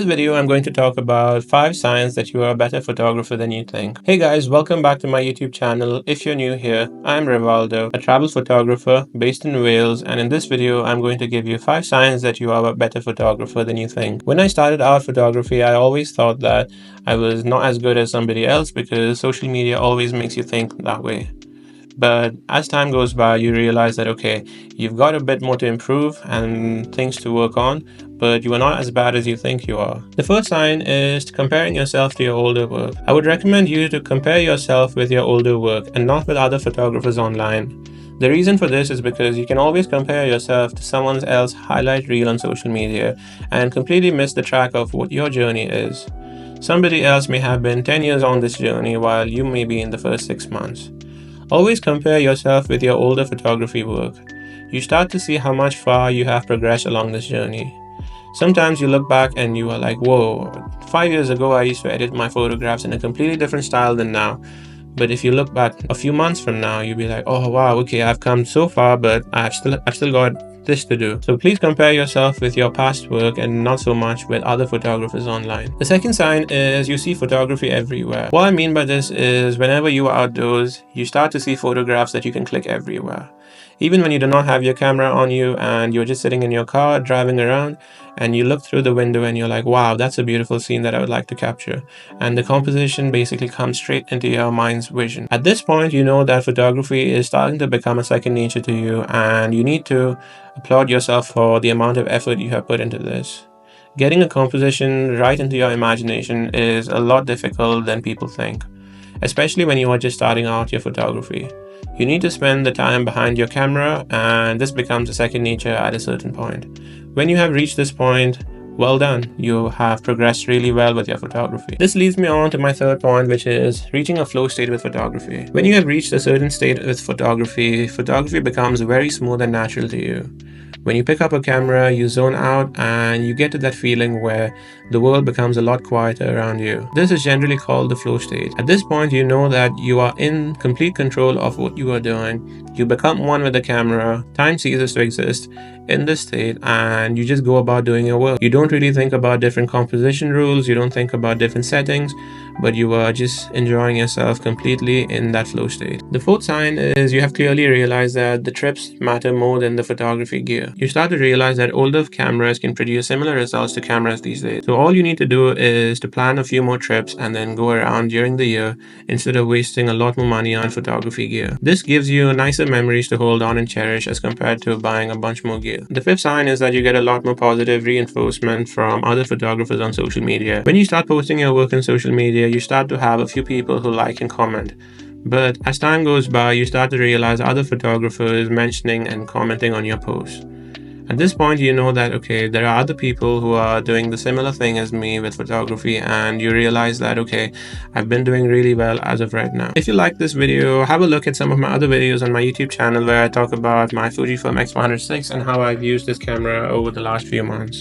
In this video, I'm going to talk about 5 signs that you are a better photographer than you think. Hey guys, welcome back to my YouTube channel. If you're new here, I'm Rivaldo, a travel photographer based in Wales, and in this video, I'm going to give you 5 signs that you are a better photographer than you think. When I started out photography, I always thought that I was not as good as somebody else because social media always makes you think that way. But as time goes by, you realize that, okay, you've got a bit more to improve and things to work on, but you are not as bad as you think you are. The first sign is comparing yourself to your older work. I would recommend you to compare yourself with your older work and not with other photographers online. The reason for this is because you can always compare yourself to someone else's highlight reel on social media and completely miss the track of what your journey is. Somebody else may have been 10 years on this journey while you may be in the first 6 months. Always compare yourself with your older photography work. You start to see how much far you have progressed along this journey. Sometimes you look back and you are like, whoa, 5 years ago I used to edit my photographs in a completely different style than now. But if you look back a few months from now, you'll be like, oh wow, okay, I've come so far, but I've still got this to do. So please compare yourself with your past work and not so much with other photographers online. The second sign is you see photography everywhere. What I mean by this is whenever you are outdoors, you start to see photographs that you can click everywhere. Even when you do not have your camera on you and you're just sitting in your car driving around and you look through the window and you're like, wow, that's a beautiful scene that I would like to capture. And the composition basically comes straight into your mind's vision. At this point, you know that photography is starting to become a second nature to you, and you need to applaud yourself for the amount of effort you have put into this. Getting a composition right into your imagination is a lot difficult than people think, especially when you are just starting out your photography. You need to spend the time behind your camera, and this becomes a second nature at a certain point. When you have reached this point, well done, you have progressed really well with your photography. This leads me on to my third point, which is reaching a flow state with photography. When you have reached a certain state with photography, photography becomes very smooth and natural to you. When you pick up a camera, you zone out and you get to that feeling where the world becomes a lot quieter around you. This is generally called the flow state. At this point, you know that you are in complete control of what you are doing. You become one with the camera. Time ceases to exist in this state and you just go about doing your work. You don't really think about different composition rules. You don't think about different settings, but you are just enjoying yourself completely in that flow state. The fourth sign is you have clearly realized that the trips matter more than the photography gear. You start to realize that older cameras can produce similar results to cameras these days. So all you need to do is to plan a few more trips and then go around during the year instead of wasting a lot more money on photography gear. This gives you nicer memories to hold on and cherish as compared to buying a bunch more gear. The fifth sign is that you get a lot more positive reinforcement from other photographers on social media. When you start posting your work on social media, you start to have a few people who like and comment. But as time goes by, you start to realize other photographers mentioning and commenting on your posts. At this point, you know that, okay, there are other people who are doing the similar thing as me with photography, and you realize that, okay, I've been doing really well as of right now. If you like this video, have a look at some of my other videos on my YouTube channel where I talk about my Fujifilm X106 and how I've used this camera over the last few months.